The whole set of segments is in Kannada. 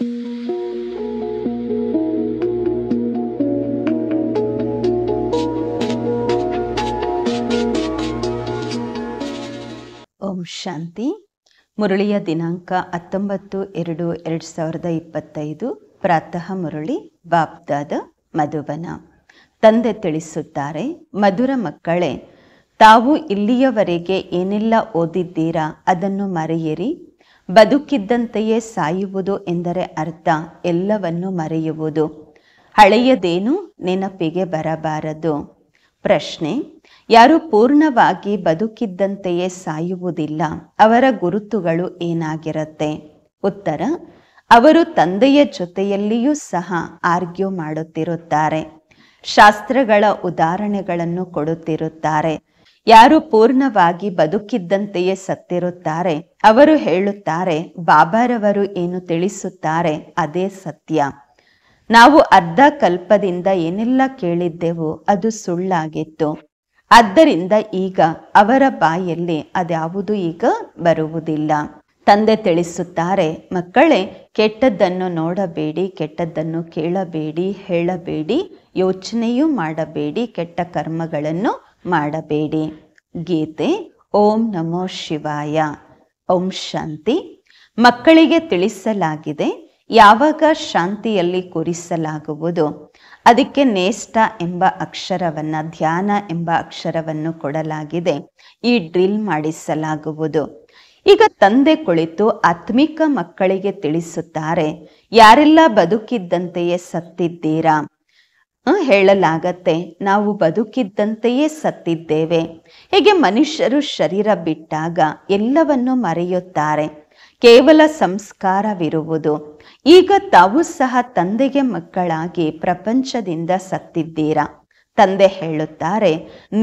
ಓಂ ಶಾಂತಿ. ಮುರಳಿಯ ದಿನಾಂಕ 19/2/2025. ಪ್ರಾತಃ ಮುರಳಿ ಬಾಪ್ದಾದ ಮಧುಬನ. ತಂದೆ ತಿಳಿಸುತ್ತಾರೆ, ಮಧುರ ಮಕ್ಕಳೇ, ತಾವು ಇಲ್ಲಿಯವರೆಗೆ ಏನೆಲ್ಲ ಓದಿದ್ದೀರಾ ಅದನ್ನು ಮರೆಯಿರಿ. ಬದುಕಿದ್ದಂತೆಯೇ ಸಾಯುವುದು ಎಂದರೆ ಅರ್ಥ ಎಲ್ಲವನ್ನು ಮರೆಯುವುದು. ಹಳೆಯದೇನು ನೆನಪಿಗೆ ಬರಬಾರದು. ಪ್ರಶ್ನೆ: ಯಾರು ಪೂರ್ಣವಾಗಿ ಬದುಕಿದ್ದಂತೆಯೇ ಸಾಯುವುದಿಲ್ಲ, ಅವರ ಗುರುತುಗಳು ಏನಾಗಿರುತ್ತೆ? ಉತ್ತರ: ಅವರು ತಂದೆಯ ಜೊತೆಯಲ್ಲಿಯೂ ಸಹ ಆರ್ಗ್ಯೂ ಮಾಡುತ್ತಿರುತ್ತಾರೆ, ಶಾಸ್ತ್ರಗಳ ಉದಾಹರಣೆಗಳನ್ನು ಕೊಡುತ್ತಿರುತ್ತಾರೆ. ಯಾರು ಪೂರ್ಣವಾಗಿ ಬದುಕಿದ್ದಂತೆಯೇ ಸತ್ತಿರುತ್ತಾರೆ ಅವರು ಹೇಳುತ್ತಾರೆ, ಬಾಬಾರವರು ಏನು ತಿಳಿಸುತ್ತಾರೆ ಅದೇ ಸತ್ಯ. ನಾವು ಅರ್ಧ ಕಲ್ಪದಿಂದ ಏನೆಲ್ಲ ಕೇಳಿದ್ದೆವು ಅದು ಸುಳ್ಳಾಗಿತ್ತು. ಆದ್ದರಿಂದ ಈಗ ಅವರ ಬಾಯಲ್ಲಿ ಅದ್ಯಾವುದು ಈಗ ಬರುವುದಿಲ್ಲ. ತಂದೆ ತಿಳಿಸುತ್ತಾರೆ, ಮಕ್ಕಳೇ, ಕೆಟ್ಟದ್ದನ್ನು ನೋಡಬೇಡಿ, ಕೆಟ್ಟದ್ದನ್ನು ಕೇಳಬೇಡಿ, ಹೇಳಬೇಡಿ, ಯೋಚನೆಯೂ ಮಾಡಬೇಡಿ, ಕೆಟ್ಟ ಕರ್ಮಗಳನ್ನು ಮಾಡಬೇಡಿ. ಗೀತೆ. ಓಂ ನಮೋ ಶಿವಾಯ. ಓಂ ಶಾಂತಿ. ಮಕ್ಕಳಿಗೆ ತಿಳಿಸಲಾಗಿದೆ, ಯಾವಾಗ ಶಾಂತಿಯಲ್ಲಿ ಕೂರಿಸಲಾಗುವುದು. ಅದಕ್ಕೆ ನೇಷ್ಟ ಎಂಬ ಅಕ್ಷರವನ್ನು, ಧ್ಯಾನ ಎಂಬ ಅಕ್ಷರವನ್ನು ಕೊಡಲಾಗಿದೆ. ಈ ಡ್ರಿಲ್ ಮಾಡಿಸಲಾಗುವುದು. ಈಗ ತಂದೆ ಕುಳಿತು ಆತ್ಮಿಕ ಮಕ್ಕಳಿಗೆ ತಿಳಿಸುತ್ತಾರೆ, ಯಾರೆಲ್ಲ ಬದುಕಿದ್ದಂತೆಯೇ ಸತ್ತಿದ್ದೀರಾ? ಹೇಳಲಾಗತ್ತೆ, ನಾವು ಬದುಕಿದ್ದಂತೆಯೇ ಸತ್ತಿದ್ದೇವೆ. ಹೀಗೆ ಮನುಷ್ಯರು ಶರೀರ ಬಿಟ್ಟಾಗ ಎಲ್ಲವನ್ನು ಮರೆಯುತ್ತಾರೆ, ಕೇವಲ ಸಂಸ್ಕಾರವಿರುವುದು. ಈಗ ತಾವು ಸಹ ತಂದೆಗೆ ಮಕ್ಕಳಾಗಿ ಪ್ರಪಂಚದಿಂದ ಸತ್ತಿದ್ದೀರಾ. ತಂದೆ ಹೇಳುತ್ತಾರೆ,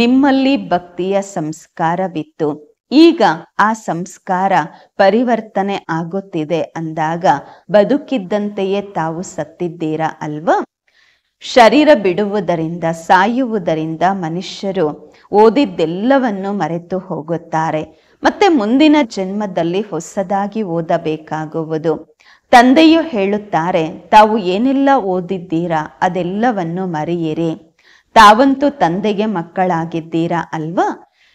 ನಿಮ್ಮಲ್ಲಿ ಭಕ್ತಿಯ ಸಂಸ್ಕಾರವಿತ್ತು, ಈಗ ಆ ಸಂಸ್ಕಾರ ಪರಿವರ್ತನೆ ಆಗುತ್ತಿದೆ ಅಂದಾಗ ಬದುಕಿದ್ದಂತೆಯೇ ತಾವು ಸತ್ತಿದ್ದೀರಾ ಅಲ್ವಾ? ಶರೀರ ಬಿಡುವುದರಿಂದ, ಸಾಯುವುದರಿಂದ ಮನುಷ್ಯರು ಓದಿದ್ದೆಲ್ಲವನ್ನು ಮರೆತು ಹೋಗುತ್ತಾರೆ. ಮತ್ತೆ ಮುಂದಿನ ಜನ್ಮದಲ್ಲಿ ಹೊಸದಾಗಿ ಓದಬೇಕಾಗುವುದು. ತಂದೆಯು ಹೇಳುತ್ತಾರೆ, ತಾವು ಏನೆಲ್ಲ ಓದಿದ್ದೀರಾ ಅದೆಲ್ಲವನ್ನು ಮರೆಯಿರಿ. ತಾವಂತೂ ತಂದೆಗೆ ಮಕ್ಕಳಾಗಿದ್ದೀರಾ ಅಲ್ವಾ?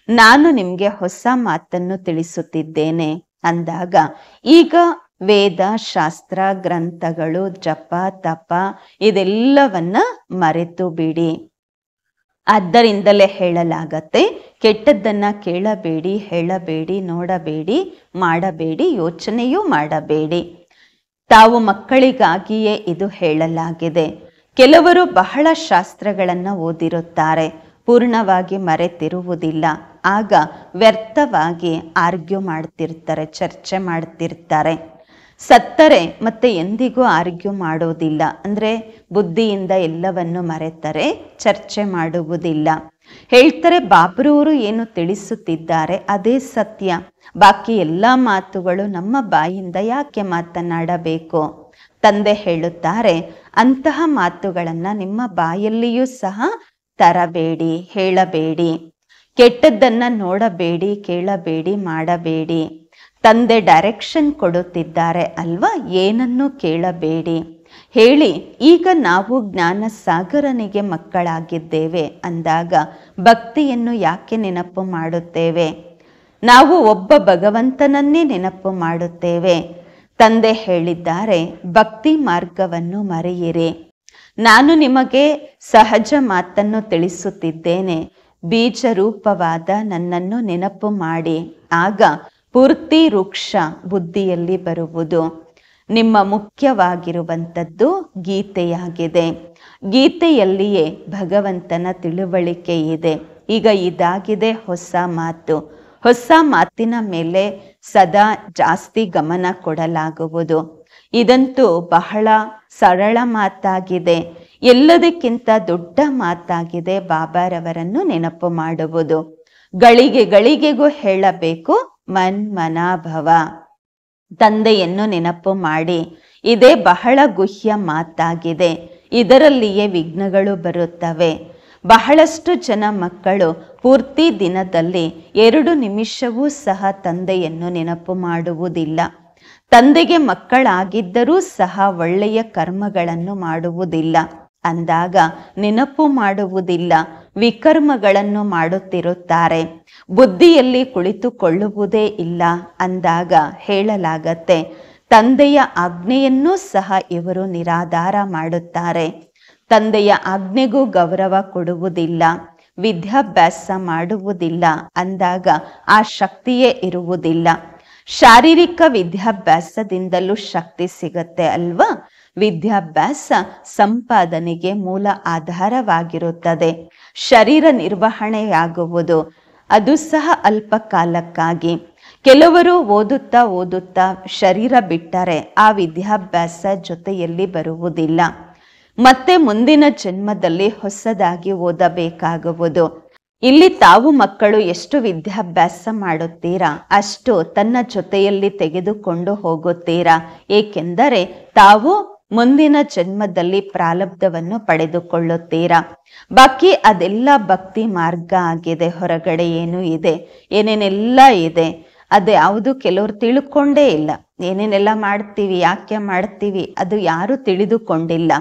ನಾನು ನಿಮಗೆ ಹೊಸ ಮಾತನ್ನು ತಿಳಿಸುತ್ತಿದ್ದೇನೆ ಅಂದಾಗ ಈಗ ವೇದ, ಶಾಸ್ತ್ರ, ಗ್ರಂಥಗಳು, ಜಪ, ತಪ ಇದೆಲ್ಲವನ್ನ ಮರೆತು ಬಿಡಿ. ಆದ್ದರಿಂದಲೇ ಹೇಳಲಾಗತ್ತೆ, ಕೆಟ್ಟದ್ದನ್ನ ಕೇಳಬೇಡಿ, ಹೇಳಬೇಡಿ, ನೋಡಬೇಡಿ, ಮಾಡಬೇಡಿ, ಯೋಚನೆಯೂ ಮಾಡಬೇಡಿ. ತಾವು ಮಕ್ಕಳಿಗಾಗಿಯೇ ಇದು ಹೇಳಲಾಗಿದೆ. ಕೆಲವರು ಬಹಳ ಶಾಸ್ತ್ರಗಳನ್ನು ಓದಿರುತ್ತಾರೆ, ಪೂರ್ಣವಾಗಿ ಮರೆತಿರುವುದಿಲ್ಲ. ಆಗ ವ್ಯರ್ಥವಾಗಿ ಆರ್ಗ್ಯೂ ಮಾಡ್ತಿರ್ತಾರೆ, ಚರ್ಚೆ ಮಾಡ್ತಿರ್ತಾರೆ. ಸತ್ತರೆ ಮತ್ತೆ ಎಂದಿಗೂ ಆರ್ಗ್ಯೂ ಮಾಡೋದಿಲ್ಲ. ಅಂದರೆ ಬುದ್ಧಿಯಿಂದ ಎಲ್ಲವನ್ನು ಮರೆತರೆ ಚರ್ಚೆ ಮಾಡುವುದಿಲ್ಲ. ಹೇಳ್ತಾರೆ, ಬಾಬ್ರವರು ಏನು ತಿಳಿಸುತ್ತಿದ್ದಾರೆ ಅದೇ ಸತ್ಯ, ಬಾಕಿ ಎಲ್ಲ ಮಾತುಗಳು ನಮ್ಮ ಬಾಯಿಂದ ಯಾಕೆ ಮಾತನಾಡಬೇಕು? ತಂದೆ ಹೇಳುತ್ತಾರೆ, ಅಂತಹ ಮಾತುಗಳನ್ನು ನಿಮ್ಮ ಬಾಯಲ್ಲಿಯೂ ಸಹ ತರಬೇಡಿ, ಹೇಳಬೇಡಿ. ಕೆಟ್ಟದ್ದನ್ನ ನೋಡಬೇಡಿ, ಕೇಳಬೇಡಿ, ಮಾಡಬೇಡಿ. ತಂದೆ ಡೈರೆಕ್ಷನ್ ಕೊಡುತ್ತಿದ್ದಾರೆ ಅಲ್ವಾ? ಏನನ್ನೂ ಕೇಳಬೇಡಿ. ಹೇಳಿ, ಈಗ ನಾವು ಜ್ಞಾನ ಸಾಗರನಿಗೆ ಮಕ್ಕಳಾಗಿದ್ದೇವೆ ಅಂದಾಗ ಭಕ್ತಿಯನ್ನು ಯಾಕೆ ನೆನಪು ಮಾಡುತ್ತೇವೆ? ನಾವು ಒಬ್ಬ ಭಗವಂತನನ್ನೇ ನೆನಪು ಮಾಡುತ್ತೇವೆ. ತಂದೆ ಹೇಳಿದ್ದಾರೆ, ಭಕ್ತಿ ಮಾರ್ಗವನ್ನು ಮರೆಯಿರಿ. ನಾನು ನಿಮಗೆ ಸಹಜ ಮಾತನ್ನು ತಿಳಿಸುತ್ತಿದ್ದೇನೆ. ಬೀಜ ರೂಪವಾದ ನನ್ನನ್ನು ನೆನಪು ಮಾಡಿ, ಆಗ ಪೂರ್ತಿ ವೃಕ್ಷ ಬುದ್ಧಿಯಲ್ಲಿ ಬರುವುದು. ನಿಮ್ಮ ಮುಖ್ಯವಾಗಿರುವಂಥದ್ದು ಗೀತೆಯಾಗಿದೆ. ಗೀತೆಯಲ್ಲಿಯೇ ಭಗವಂತನ ತಿಳುವಳಿಕೆ ಇದೆ. ಈಗ ಇದಾಗಿದೆ ಹೊಸ ಮಾತು. ಹೊಸ ಮಾತಿನ ಮೇಲೆ ಸದಾ ಜಾಸ್ತಿ ಗಮನ ಕೊಡಲಾಗುವುದು. ಇದಂತೂ ಬಹಳ ಸರಳ ಮಾತಾಗಿದೆ. ಎಲ್ಲದಕ್ಕಿಂತ ದೊಡ್ಡ ಮಾತಾಗಿದೆ ಬಾಬಾರವರನ್ನು ನೆನಪು ಮಾಡುವುದು. ಗಳಿಗೆ ಗಳಿಗೆಗೂ ಹೇಳಬೇಕು, ಮನ್ಮನಾಭವ, ತಂದೆಯನ್ನು ನೆನಪು ಮಾಡಿ. ಇದೇ ಬಹಳ ಗುಹ್ಯ ಮಾತಾಗಿದೆ. ಇದರಲ್ಲಿಯೇ ವಿಘ್ನಗಳು ಬರುತ್ತವೆ. ಬಹಳಷ್ಟು ಜನ ಮಕ್ಕಳು ಪೂರ್ತಿ ದಿನದಲ್ಲಿ 2 ನಿಮಿಷವೂ ಸಹ ತಂದೆಯನ್ನು ನೆನಪು ಮಾಡುವುದಿಲ್ಲ. ತಂದೆಗೆ ಮಕ್ಕಳಾಗಿದ್ದರೂ ಸಹ ಒಳ್ಳೆಯ ಕರ್ಮಗಳನ್ನು ಮಾಡುವುದಿಲ್ಲ ಅಂದಾಗ ನೆನಪು ಮಾಡುವುದಿಲ್ಲ, ವಿಕರ್ಮಗಳನ್ನು ಮಾಡುತ್ತಿರುತ್ತಾರೆ. ಬುದ್ಧಿಯಲ್ಲಿ ಕುಳಿತುಕೊಳ್ಳುವುದೇ ಇಲ್ಲ ಅಂದಾಗ ಹೇಳಲಾಗತ್ತೆ, ತಂದೆಯ ಆಜ್ಞೆಯನ್ನೂ ಸಹ ಇವರು ನಿರಾಧಾರ ಮಾಡುತ್ತಾರೆ. ತಂದೆಯ ಆಜ್ಞೆಗೂ ಗೌರವ ಕೊಡುವುದಿಲ್ಲ, ವಿದ್ಯಾಭ್ಯಾಸ ಮಾಡುವುದಿಲ್ಲ ಅಂದಾಗ ಆ ಶಕ್ತಿಯೇ ಇರುವುದಿಲ್ಲ. ಶಾರೀರಿಕ ವಿದ್ಯಾಭ್ಯಾಸದಿಂದಲೂ ಶಕ್ತಿ ಸಿಗತ್ತೆ ಅಲ್ವಾ? ವಿದ್ಯಾಭ್ಯಾಸ ಸಂಪಾದನೆಗೆ ಮೂಲ ಆಧಾರವಾಗಿರುತ್ತದೆ. ಶರೀರ ನಿರ್ವಹಣೆಯಾಗುವುದು ಅದು ಸಹ ಅಲ್ಪ ಕಾಲಕ್ಕಾಗಿ. ಕೆಲವರು ಓದುತ್ತಾ ಓದುತ್ತಾ ಶರೀರ ಬಿಟ್ಟರೆ ಆ ವಿದ್ಯಾಭ್ಯಾಸ ಜೊತೆಯಲ್ಲಿ ಬರುವುದಿಲ್ಲ. ಮತ್ತೆ ಮುಂದಿನ ಜನ್ಮದಲ್ಲಿ ಹೊಸದಾಗಿ ಓದಬೇಕಾಗುವುದು. ಇಲ್ಲಿ ತಾವು ಮಕ್ಕಳು ಎಷ್ಟು ವಿದ್ಯಾಭ್ಯಾಸ ಮಾಡುತ್ತೀರಾ ಅಷ್ಟು ತನ್ನ ಜೊತೆಯಲ್ಲಿ ತೆಗೆದುಕೊಂಡು ಹೋಗುತ್ತೀರಾ. ಏಕೆಂದರೆ ತಾವು ಮುಂದಿನ ಜನ್ಮದಲ್ಲಿ ಪ್ರಾರಬ್ಧವನ್ನು ಪಡೆದುಕೊಳ್ಳುತ್ತೀರಾ. ಬಾಕಿ ಅದೆಲ್ಲ ಭಕ್ತಿ ಮಾರ್ಗ ಆಗಿದೆ. ಹೊರಗಡೆ ಏನು ಇದೆ, ಏನೇನೆಲ್ಲ ಇದೆ, ಅದು ಯಾವುದು ಕೆಲವರು ತಿಳ್ಕೊಂಡೇ ಇಲ್ಲ. ಏನೇನೆಲ್ಲ ಮಾಡ್ತೀವಿ, ಯಾಕೆ ಮಾಡ್ತೀವಿ, ಅದು ಯಾರು ತಿಳಿದುಕೊಂಡಿಲ್ಲ.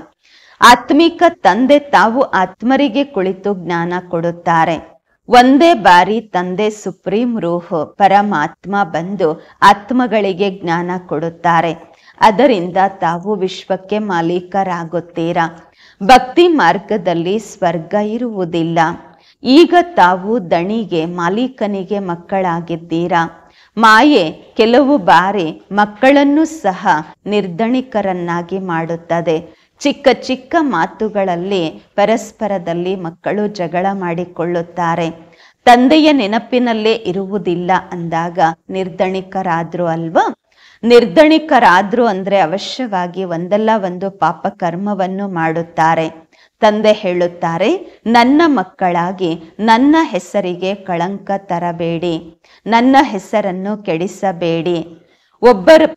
ಆತ್ಮಿಕ ತಂದೆ ತಾವು ಆತ್ಮರಿಗೆ ಕುಳಿತು ಜ್ಞಾನ ಕೊಡುತ್ತಾರೆ. ಒಂದೇ ಬಾರಿ ತಂದೆ ಸುಪ್ರೀಂ ರೂಹ್ ಪರಮಾತ್ಮ ಬಂದು ಆತ್ಮಗಳಿಗೆ ಜ್ಞಾನ ಕೊಡುತ್ತಾರೆ. ಅದರಿಂದ ತಾವು ವಿಶ್ವಕ್ಕೆ ಮಾಲೀಕರಾಗುತ್ತೀರಾ. ಭಕ್ತಿ ಮಾರ್ಗದಲ್ಲಿ ಸ್ವರ್ಗ ಇರುವುದಿಲ್ಲ. ಈಗ ತಾವು ದಣಿಗೆ ಮಾಲೀಕನಿಗೆ ಮಕ್ಕಳಾಗಿದ್ದೀರಾ. ಮಾಯೆ ಕೆಲವು ಬಾರಿ ಮಕ್ಕಳನ್ನು ಸಹ ನಿರ್ಧಣಿಕರನ್ನಾಗಿ ಮಾಡುತ್ತದೆ. ಚಿಕ್ಕ ಚಿಕ್ಕ ಮಾತುಗಳಲ್ಲಿ ಪರಸ್ಪರದಲ್ಲಿ ಮಕ್ಕಳು ಜಗಳ ಮಾಡಿಕೊಳ್ಳುತ್ತಾರೆ. ತಂದೆಯ ನೆನಪಿನಲ್ಲೇ ಇರುವುದಿಲ್ಲ ಅಂದಾಗ ನಿರ್ಧಣಿಕರಾದ್ರು ಅಲ್ವಾ? ನಿರ್ಧಣಿಕರಾದ್ರು ಅಂದ್ರೆ ಅವಶ್ಯವಾಗಿ ಒಂದಲ್ಲ ಒಂದು ಪಾಪ ಕರ್ಮವನ್ನು ಮಾಡುತ್ತಾರೆ. ತಂದೆ ಹೇಳುತ್ತಾರೆ, ನನ್ನ ಮಕ್ಕಳಾಗಿ ನನ್ನ ಹೆಸರಿಗೆ ಕಳಂಕ ತರಬೇಡಿ, ನನ್ನ ಹೆಸರನ್ನು ಕೆಡಿಸಬೇಡಿ.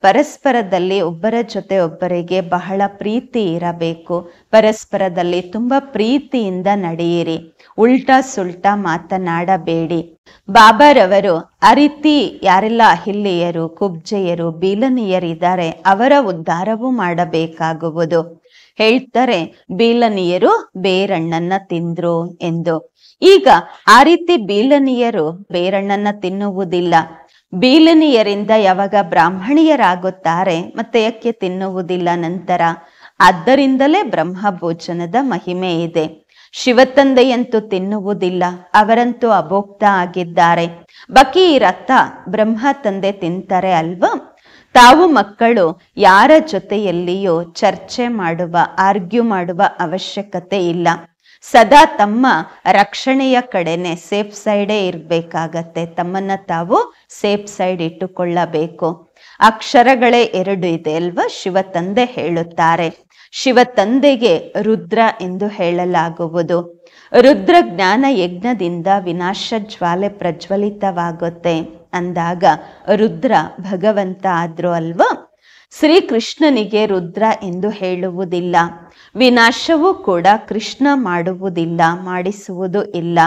ಪರಸ್ಪರದಲ್ಲಿ ಒಬ್ಬರ ಜೊತೆ ಒಬ್ಬರಿಗೆ ಬಹಳ ಪ್ರೀತಿ ಇರಬೇಕು. ಪರಸ್ಪರದಲ್ಲಿ ತುಂಬಾ ಪ್ರೀತಿಯಿಂದ ನಡೆಯಿರಿ. ಉಲ್ಟಾ ಸುಲ್ಟಾ ಮಾತನಾಡಬೇಡಿ. ಬಾಬಾರವರು ಆ ರೀತಿ ಯಾರೆಲ್ಲ ಅಹಿಲ್ಯೆಯರು, ಕುಬ್ಜೆಯರು, ಬೀಲನಿಯರಿದ್ದಾರೆ ಅವರ ಉದ್ಧಾರವೂ ಮಾಡಬೇಕಾಗುವುದು. ಹೇಳ್ತಾರೆ, ಬೀಲನಿಯರು ಬೇರಣ್ಣನ್ನ ತಿಂದ್ರು ಎಂದು. ಈಗ ಆ ರೀತಿ ಬೀಲನಿಯರು ಬೇರಣ್ಣನ್ನ ತಿನ್ನುವುದಿಲ್ಲ. ಬೀಲನಿಯರಿಂದ ಯಾವಾಗ ಬ್ರಾಹ್ಮಣಿಯರಾಗುತ್ತಾರೆ ಮತ್ತೆ ಯಾಕೆ ತಿನ್ನುವುದಿಲ್ಲ ನಂತರ? ಆದ್ದರಿಂದಲೇ ಬ್ರಹ್ಮ ಭೋಜನದ ಮಹಿಮೆ ಇದೆ. ಶಿವತಂದೆಯಂತೂ ತಿನ್ನುವುದಿಲ್ಲ, ಅವರಂತೂ ಅಭೋಕ್ತ ಆಗಿದ್ದಾರೆ. ಬಾಕಿ ಈ ರಥ ಬ್ರಹ್ಮ ತಂದೆ ತಿಂತಾರೆ ಅಲ್ವಾ? ತಾವು ಮಕ್ಕಳು ಯಾರ ಜೊತೆಯಲ್ಲಿಯೂ ಚರ್ಚೆ ಮಾಡುವ, ಆರ್ಗ್ಯೂ ಮಾಡುವ ಅವಶ್ಯಕತೆ ಇಲ್ಲ. ಸದಾ ತಮ್ಮ ರಕ್ಷಣೆಯ ಕಡೆನೆ ಸೇಫ್ ಸೈಡೇ ಇರಬೇಕಾಗತ್ತೆ. ತಮ್ಮನ್ನ ತಾವು ಸೇಫ್ ಸೈಡ್ ಇಟ್ಟುಕೊಳ್ಳಬೇಕು. ಅಕ್ಷರಗಳೇ 2 ಇದೆ ಅಲ್ವಾ? ಶಿವ ತಂದೆ ಹೇಳುತ್ತಾರೆ. ಶಿವ ತಂದೆಗೆ ರುದ್ರ ಎಂದು ಹೇಳಲಾಗುವುದು. ರುದ್ರ ಜ್ಞಾನ ಯಜ್ಞದಿಂದ ವಿನಾಶ ಜ್ವಾಲೆ ಪ್ರಜ್ವಲಿತವಾಗುತ್ತೆ ಅಂದಾಗ ರುದ್ರ ಭಗವಂತ ಆದ್ರು ಅಲ್ವಾ? ಶ್ರೀಕೃಷ್ಣನಿಗೆ ರುದ್ರ ಎಂದು ಹೇಳುವುದಿಲ್ಲ. ವಿನಾಶವೂ ಕೂಡ ಕೃಷ್ಣ ಮಾಡುವುದಿಲ್ಲ, ಮಾಡಿಸುವುದು ಇಲ್ಲ.